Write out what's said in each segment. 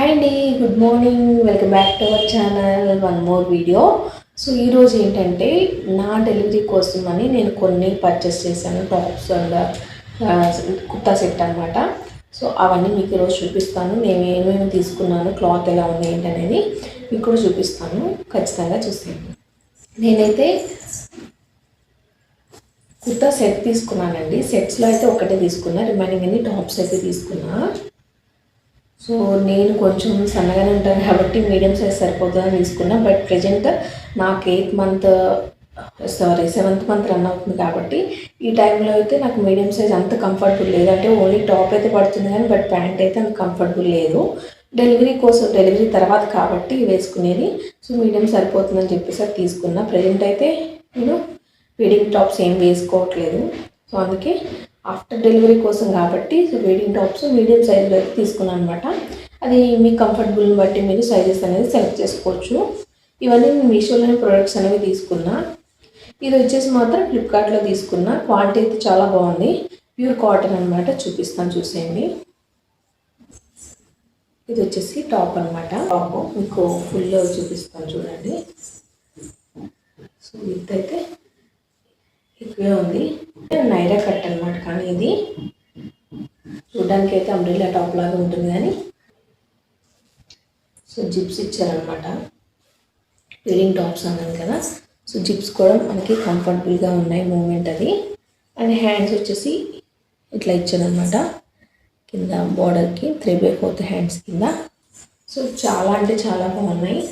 Hi అండి, good morning. Welcome back to our channel. One more video. So ఈరోజు ఏంటంటే నా డెలివరీ కోసం అని నేను కొన్ని పర్చేస్ చేశాను. టాప్స్ అండ్ కుర్తా సెట్ అనమాట. సో అవన్నీ మీకు ఈరోజు చూపిస్తాను. నేను ఏమేమి తీసుకున్నాను, క్లాత్ ఎలా ఉంది ఏంటనేది మీకు కూడా చూపిస్తాను. ఖచ్చితంగా చూసేయండి. నేనైతే కుర్తా సెట్ తీసుకున్నానండి. సెట్స్లో అయితే ఒకటే తీసుకున్నా, రిమైనింగ్ అన్ని టాప్స్ అయితే తీసుకున్నా. సో నేను కొంచెం సన్నగానే ఉంటాను కాబట్టి మీడియం సైజ్ సరిపోతుందని తీసుకున్నా. బట్ ప్రజెంట్ నాకు 7th మంత్ రన్ అవుతుంది కాబట్టి ఈ టైంలో అయితే నాకు మీడియం సైజ్ అంత కంఫర్టబుల్ లేదు. అంటే ఓన్లీ టాప్ అయితే పడుతుంది కానీ బట్ ప్యాంట్ అయితే అంత కంఫర్టబుల్ లేదు. డెలివరీ తర్వాత కాబట్టి వేసుకునేది. సో మీడియం సరిపోతుందని చెప్పేసి అది తీసుకున్నా. ప్రజెంట్ అయితే నేను వెడ్డింగ్ టాప్స్ ఏం వేసుకోవట్లేదు. సో అందుకే ఆఫ్టర్ డెలివరీ కోసం కాబట్టి వెడ్డింగ్ టాప్స్ మీడియం సైజులో అయితే తీసుకున్నాను అనమాట. అది మీ కంఫర్టబుల్ని బట్టి మీరు సైజెస్ అనేది సెలెక్ట్ చేసుకోవచ్చు. ఇవన్నీ నేను మీషోలోని ప్రొడక్ట్స్ అనేవి తీసుకున్నా. ఇది వచ్చేసి మాత్రం ఫ్లిప్కార్ట్లో తీసుకున్నా. క్వాలిటీ అయితే చాలా బాగుంది. ప్యూర్ కాటన్ అనమాట. చూపిస్తాను, చూసేయండి. ఇది వచ్చేసి టాప్ అనమాట. టాప్ మీకు ఫుల్ చూపిస్తాను చూడండి. సో విత్ అయితే ఎక్కువే ఉంది. నైరా కట్ అనమాట. కానీ ఇది చూడడానికి అయితే అంబ్రెల్లా టాప్ లాగా ఉంటుంది కానీ సో జిప్స్ ఇచ్చారనమాట. వెడ్డింగ్ టాప్స్ అన్నాను కదా. సో జిప్స్ కూడా మనకి కంఫర్టబుల్గా ఉన్నాయి. మూమెంట్ అది. అండ్ హ్యాండ్స్ వచ్చేసి ఇట్లా ఇచ్చారనమాట. కింద బార్డర్కి 3/4 హ్యాండ్స్ కింద. సో చాలా అంటే చాలా బాగున్నాయి.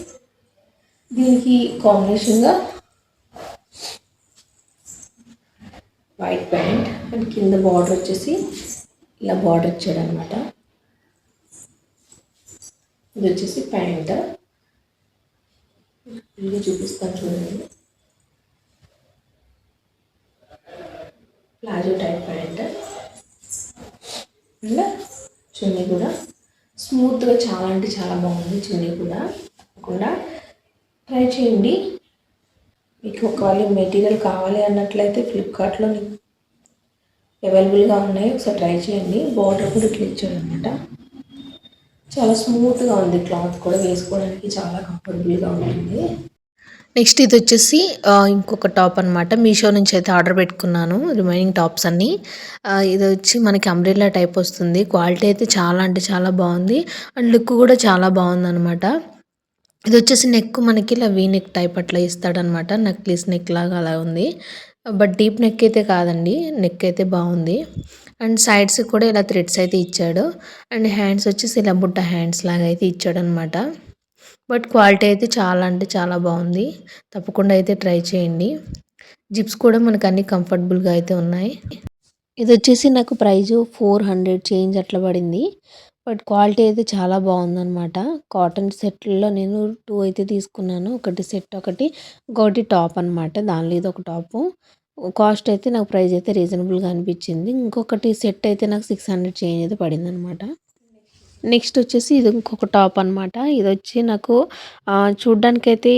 దీనికి కాంబినేషన్గా వైట్ ప్యాంట్ అండ్ కింద బార్డర్ వచ్చేసి ఇలా బార్డర్ ఇచ్చాడు అనమాట. ఇది వచ్చేసి ప్యాంట్. ఇది చూపిస్తాను చూడండి. ప్లాజో టైప్ ప్యాంట్ అండ్ చున్నీ కూడా స్మూత్గా చాలా అంటే చాలా బాగుంది. చున్నీ కూడా తప్పకుండా ట్రై చేయండి. మీకు ఒకవేళ మెటీరియల్ కావాలి అన్నట్లయితే ఫ్లిప్కార్ట్లో అవైలబుల్గా ఉన్నాయి. ఒకసారి ట్రై చేయండి. బార్డర్ కూడా ఇట్లా ఇచ్చాడు అనమాట. చాలా స్మూత్గా ఉంది. క్లాత్ కూడా వేసుకోవడానికి చాలా కంఫర్టబుల్గా ఉంటుంది. నెక్స్ట్ ఇది వచ్చేసి ఇంకొక టాప్ అనమాట. మీషో నుంచి అయితే ఆర్డర్ పెట్టుకున్నాను. రిమైనింగ్ టాప్స్ అన్నీ. ఇది వచ్చి మనకి అంబ్రెల్లా టైప్ వస్తుంది. క్వాలిటీ అయితే చాలా అంటే చాలా బాగుంది. అండ్ లుక్ కూడా చాలా బాగుంది అనమాట. ఇది వచ్చేసి నెక్ మనకి ఇలా వీ నెక్ టైప్ అట్లా ఇస్తాడనమాట. నెక్లెస్ నెక్ లాగా అలా ఉంది. బట్ డీప్ నెక్ అయితే కాదండి. నెక్ అయితే బాగుంది. అండ్ సైడ్స్ కూడా ఇలా థ్రెడ్స్ అయితే ఇచ్చాడు. అండ్ హ్యాండ్స్ వచ్చేసి ఇలా బుట్ట హ్యాండ్స్ లాగా అయితే ఇచ్చాడు అనమాట. బట్ క్వాలిటీ అయితే చాలా అంటే చాలా బాగుంది. తప్పకుండా అయితే ట్రై చేయండి. జిప్స్ కూడా మనకు అన్ని కంఫర్టబుల్గా అయితే ఉన్నాయి. ఇది వచ్చేసి నాకు ప్రైజు 400 చేంజ్ అట్లా పడింది. బట్ క్వాలిటీ అయితే చాలా బాగుందనమాట. కాటన్ సెట్లలో నేను 2 అయితే తీసుకున్నాను. ఒకటి సెట్ ఇంకొకటి టాప్ అనమాట. దానిలో ఇది ఒక టాపు. కాస్ట్ అయితే నాకు ప్రైస్ అయితే రీజనబుల్గా అనిపించింది. ఇంకొకటి సెట్ అయితే నాకు 600 చేంజ్ అయితే పడింది అనమాట. నెక్స్ట్ వచ్చేసి ఇది ఇంకొక టాప్ అనమాట. ఇది వచ్చి నాకు చూడ్డానికైతే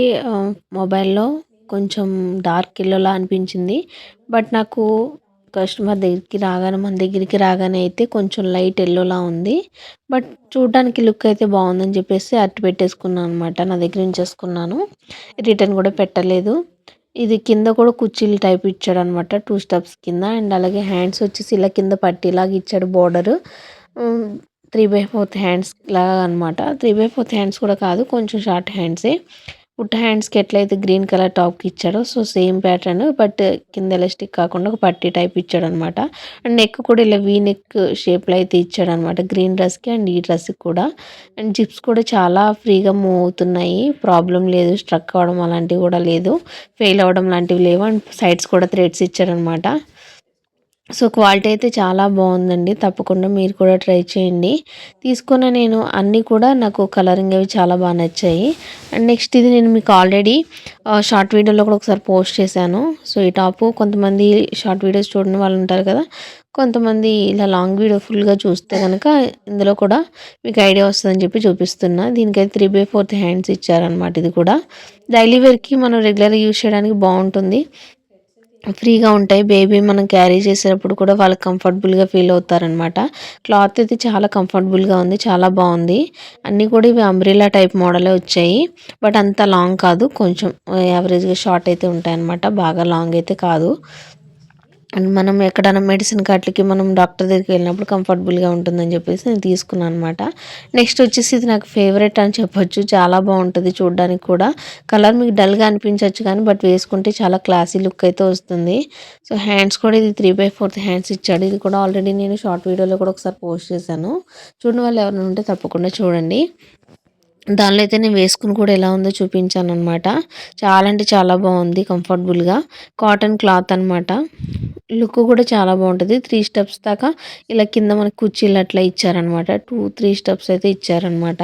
మొబైల్లో కొంచెం డార్క్ ఎల్లోలా అనిపించింది. బట్ నాకు మన దగ్గరికి రాగానే అయితే కొంచెం లైట్ ఎల్లోలా ఉంది. బట్ చూడడానికి లుక్ అయితే బాగుందని చెప్పేసి అట్టు పెట్టేసుకున్నాను అనమాట. నా దగ్గర ఉంచేసుకున్నాను. రిటర్న్ కూడా పెట్టలేదు. ఇది కింద కూడా కుర్చీలు టైప్ ఇచ్చాడు అనమాట. 2 స్టెప్స్ కింద. అండ్ అలాగే హ్యాండ్స్ వచ్చేసి ఇలా కింద పట్టీలాగా ఇచ్చాడు బోర్డర్. 3/4 హ్యాండ్స్ లాగా అనమాట. 3/4 హ్యాండ్స్ కూడా కాదు, కొంచెం షార్ట్ హ్యాండ్సే. పుట్ట హ్యాండ్స్కి ఎట్లయితే గ్రీన్ కలర్ టాప్కి ఇచ్చాడో సో సేమ్ ప్యాటర్న్. బట్ కింద ఎలాస్టిక్ కాకుండా ఒక పట్టీ టైప్ ఇచ్చాడు అనమాట. అండ్ నెక్ కూడా ఇలా వీ నెక్ షేప్లో అయితే ఇచ్చాడు అనమాట. గ్రీన్ డ్రెస్కి అండ్ ఈ డ్రెస్కి కూడా. అండ్ జిప్స్ కూడా చాలా ఫ్రీగా మూవ్ అవుతున్నాయి. ప్రాబ్లం లేదు. స్ట్రక్ అవ్వడం అలాంటివి కూడా లేదు. ఫెయిల్ అవ్వడం లాంటివి లేవు. అండ్ సైడ్స్ కూడా థ్రెడ్స్ ఇచ్చాడనమాట. సో క్వాలిటీ అయితే చాలా బాగుందండి. తప్పకుండా మీరు కూడా ట్రై చేయండి. తీసుకున్న నేను అన్నీ కూడా నాకు కలరింగ్ అవి చాలా బాగా నచ్చాయి. అండ్ నెక్స్ట్ ఇది నేను మీకు ఆల్రెడీ షార్ట్ వీడియోలో కూడా ఒకసారి పోస్ట్ చేశాను. సో ఈ టాపు కొంతమంది షార్ట్ వీడియోస్ చూడని వాళ్ళు ఉంటారు కదా. కొంతమంది ఇలా లాంగ్ వీడియో ఫుల్గా చూస్తే కనుక ఇందులో కూడా మీకు ఐడియా వస్తుందని చెప్పి చూపిస్తున్నా. దీనికైతే 3/4 హ్యాండ్స్ ఇచ్చారనమాట. ఇది కూడా డైలీ వేర్కి మనం రెగ్యులర్గా యూజ్ చేయడానికి బాగుంటుంది. ఫ్రీగా ఉంటాయి. బేబీ మనం క్యారీ చేసేటప్పుడు కూడా వాళ్ళు కంఫర్టబుల్గా ఫీల్ అవుతారనమాట. క్లాత్ అయితే చాలా కంఫర్టబుల్గా ఉంది, చాలా బాగుంది. అన్నీ కూడా ఇవి అంబ్రెల్లా టైప్ మోడలే వచ్చాయి. బట్ అంత లాంగ్ కాదు, కొంచెం యావరేజ్గా షార్ట్ అయితే ఉంటాయన్నమాట, బాగా లాంగ్ అయితే కాదు. అండ్ మనం ఎక్కడైనా మెడిసిన్ కాట్లకి మనం డాక్టర్ దగ్గరికి వెళ్ళినప్పుడు కంఫర్టబుల్గా ఉంటుందని చెప్పేసి నేను తీసుకున్నాను అనమాట. నెక్స్ట్ వచ్చేసి ఇది నాకు ఫేవరెట్ అని చెప్పొచ్చు, చాలా బాగుంటుంది చూడడానికి కూడా. కలర్ మీకు డల్గా అనిపించవచ్చు కానీ బట్ వేసుకుంటే చాలా క్లాసీ లుక్ అయితే వస్తుంది. సో హ్యాండ్స్ కూడా ఇది 3/4 హ్యాండ్స్ ఇచ్చాడు. ఇది కూడా ఆల్రెడీ నేను షార్ట్ వీడియోలో కూడా ఒకసారి పోస్ట్ చేశాను. చూడని వాళ్ళు ఎవరైనా ఉంటే తప్పకుండా చూడండి. దానిలో అయితే నేను వేసుకుని కూడా ఎలా ఉందో చూపించాను అనమాట. చాలా అంటే చాలా బాగుంది, కంఫర్టబుల్గా కాటన్ క్లాత్ అనమాట. లుక్ కూడా చాలా బాగుంటుంది. 3 స్టెప్స్ దాకా ఇలా కింద మనకి కుర్చీలు అట్లా ఇచ్చారనమాట. 2-3 స్టెప్స్ అయితే ఇచ్చారనమాట.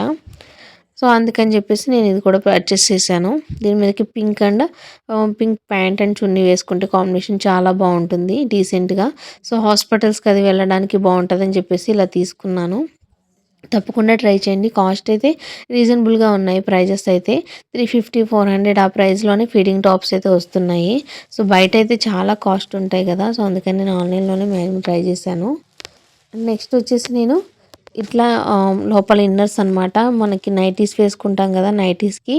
సో అందుకని చెప్పేసి నేను ఇది కూడా పర్చేస్ చేశాను. దీని మీదకి పింక్ ప్యాంట్ అండ్ చున్నీ వేసుకుంటే కాంబినేషన్ చాలా బాగుంటుంది డీసెంట్గా. సో హాస్పిటల్స్కి అది వెళ్ళడానికి బాగుంటుందని చెప్పేసి ఇలా తీసుకున్నాను. తప్పకుండా ట్రై చేయండి. కాస్ట్ అయితే రీజనబుల్గా ఉన్నాయి. ప్రైజెస్ అయితే 350-400 ఆ ప్రైస్లోనే ఫీడింగ్ టాప్స్ అయితే వస్తున్నాయి. సో బయట అయితే చాలా కాస్ట్ ఉంటాయి కదా, సో అందుకని నేను ఆన్లైన్లోనే మేము ట్రై చేశాను. నెక్స్ట్ వచ్చేసి నేను ఇట్లా లోపల ఇన్నర్స్ అనమాట, మనకి నైటీస్ వేసుకుంటాం కదా, నైటీస్కి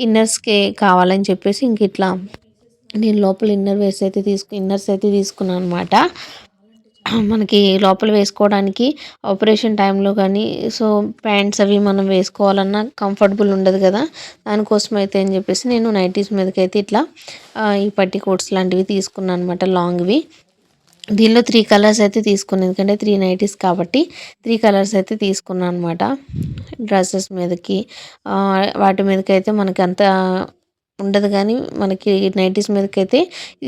ఇన్నర్స్కి కావాలని చెప్పేసి ఇంక ఇట్లా నేను లోపల ఇన్నర్స్ అయితే తీసుకున్నాను అనమాట. మనకి లోపల వేసుకోవడానికి ఆపరేషన్ టైంలో కానీ, సో ప్యాంట్స్ అవి మనం వేసుకోవాలన్నా కంఫర్టబుల్ ఉండదు కదా, దానికోసం అయితే అని చెప్పేసి నేను నైటీస్ మీదకైతే ఇట్లా ఈ పట్టి కోట్స్ లాంటివి తీసుకున్నాను అనమాట, లాంగ్వి. దీనిలో 3 కలర్స్ అయితే తీసుకున్నాను, ఎందుకంటే 3 నైటీస్ కాబట్టి 3 కలర్స్ అయితే తీసుకున్నాను అనమాట. డ్రెస్సెస్ మీదకి వాటి మీదకైతే మనకి అంత ఉండదు కానీ మనకి నైటీస్ మీదకైతే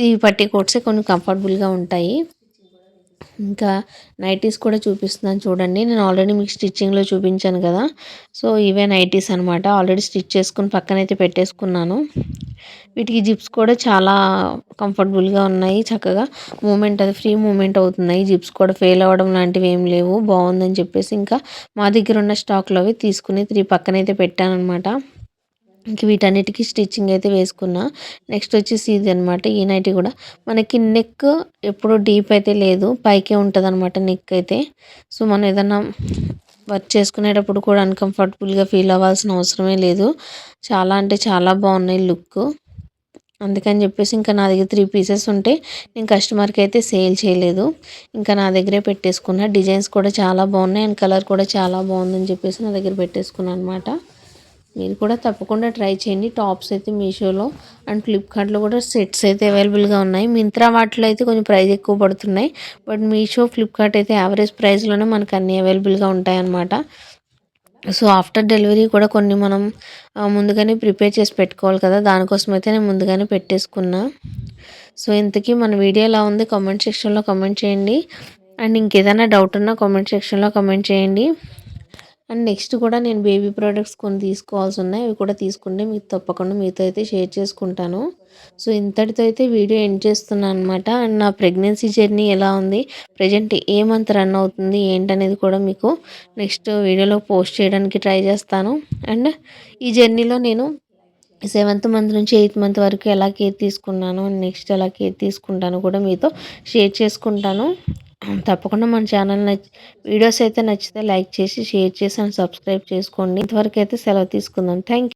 ఈ పట్టి కోట్సే కొన్ని కంఫర్టబుల్గా ఉంటాయి. ఇంకా నైటీస్ కూడా చూపిస్తున్నాను చూడండి. నేను ఆల్రెడీ మీకు స్టిచ్చింగ్లో చూపించాను కదా, సో ఇవే నైటీస్ అనమాట. ఆల్రెడీ స్టిచ్ చేసుకుని పక్కనైతే పెట్టేసుకున్నాను. వీటికి జిప్స్ కూడా చాలా కంఫర్టబుల్గా ఉన్నాయి, చక్కగా ఫ్రీ మూమెంట్ అవుతున్నాయి. జిప్స్ కూడా ఫెయిల్ అవ్వడం లాంటివి ఏం లేవు, బాగుందని చెప్పేసి ఇంకా మా దగ్గర ఉన్న స్టాక్లో అవి తీసుకుని 3 పక్కనైతే పెట్టాను అనమాట. ఇంక వీటన్నిటికీ స్టిచ్చింగ్ అయితే వేసుకున్నా. నెక్స్ట్ వచ్చేసి ఇది అనమాట, ఈ నైటీ కూడా మనకి నెక్ ఎప్పుడు డీప్ అయితే లేదు, పైకే ఉంటుంది అనమాట నెక్ అయితే. సో మనం ఏదన్నా వర్క్ చేసుకునేటప్పుడు కూడా అన్కంఫర్టబుల్గా ఫీల్ అవ్వాల్సిన అవసరమే లేదు. చాలా అంటే చాలా బాగున్నాయి లుక్. అందుకని చెప్పేసి ఇంకా నా దగ్గర 3 పీసెస్ ఉంటే నేను కస్టమర్కి అయితే సేల్ చేయలేదు, ఇంకా నా దగ్గరే పెట్టేసుకున్నా. డిజైన్స్ కూడా చాలా బాగున్నాయి అండ్ కలర్ కూడా చాలా బాగుందని చెప్పేసి నా దగ్గర పెట్టేసుకున్నాను అనమాట. మీరు కూడా తప్పకుండా ట్రై చేయండి. టాప్స్ అయితే మీషోలో అండ్ ఫ్లిప్కార్ట్లో కూడా సెట్స్ అయితే అవైలబుల్గా ఉన్నాయి. మింత్రా వాటిలో అయితే కొంచెం ప్రైస్ ఎక్కువ పడుతున్నాయి, బట్ మీషో, ఫ్లిప్కార్ట్ అయితే యావరేజ్ ప్రైస్లోనే మనకు అన్నీ అవైలబుల్గా ఉంటాయన్నమాట. సో ఆఫ్టర్ డెలివరీ కూడా కొన్ని మనం ముందుగానే ప్రిపేర్ చేసి పెట్టుకోవాలి కదా, దానికోసం అయితే నేను ముందుగానే పెట్టేసుకున్నా. సో ఇంతకీ మన వీడియో ఎలా ఉంది కామెంట్ సెక్షన్లో కామెంట్ చేయండి. అండ్ ఇంకేదైనా డౌట్ ఉన్నా కామెంట్ సెక్షన్లో కామెంట్ చేయండి. అండ్ నెక్స్ట్ కూడా నేను బేబీ ప్రోడక్ట్స్ కొన్ని తీసుకోవాల్సి ఉన్నాయి, అవి కూడా తీసుకుంటే మీకు తప్పకుండా మీతో అయితే షేర్ చేసుకుంటాను. సో ఇంతటితో అయితే వీడియో ఎండ్ చేస్తున్నాను అనమాట. అండ్ నా ప్రెగ్నెన్సీ జర్నీ ఎలా ఉంది, ప్రజెంట్ ఏ మంత్ రన్ అవుతుంది ఏంటనేది కూడా మీకు నెక్స్ట్ వీడియోలో పోస్ట్ చేయడానికి ట్రై చేస్తాను. అండ్ ఈ జర్నీలో నేను 7th మంత్ నుంచి 8th మంత్ వరకు ఎలా కేర్ తీసుకున్నాను, నెక్స్ట్ ఎలా కేర్ తీసుకుంటాను కూడా మీతో షేర్ చేసుకుంటాను. తప్పకుండా మన ఛానల్ వీడియోస్ అయితే నచ్చితే లైక్ చేసి షేర్ చేసి అండ్ సబ్స్క్రైబ్ చేసుకోండి. ఇంతవరకు అయితే సెలవు తీసుకుందాం. Thank you.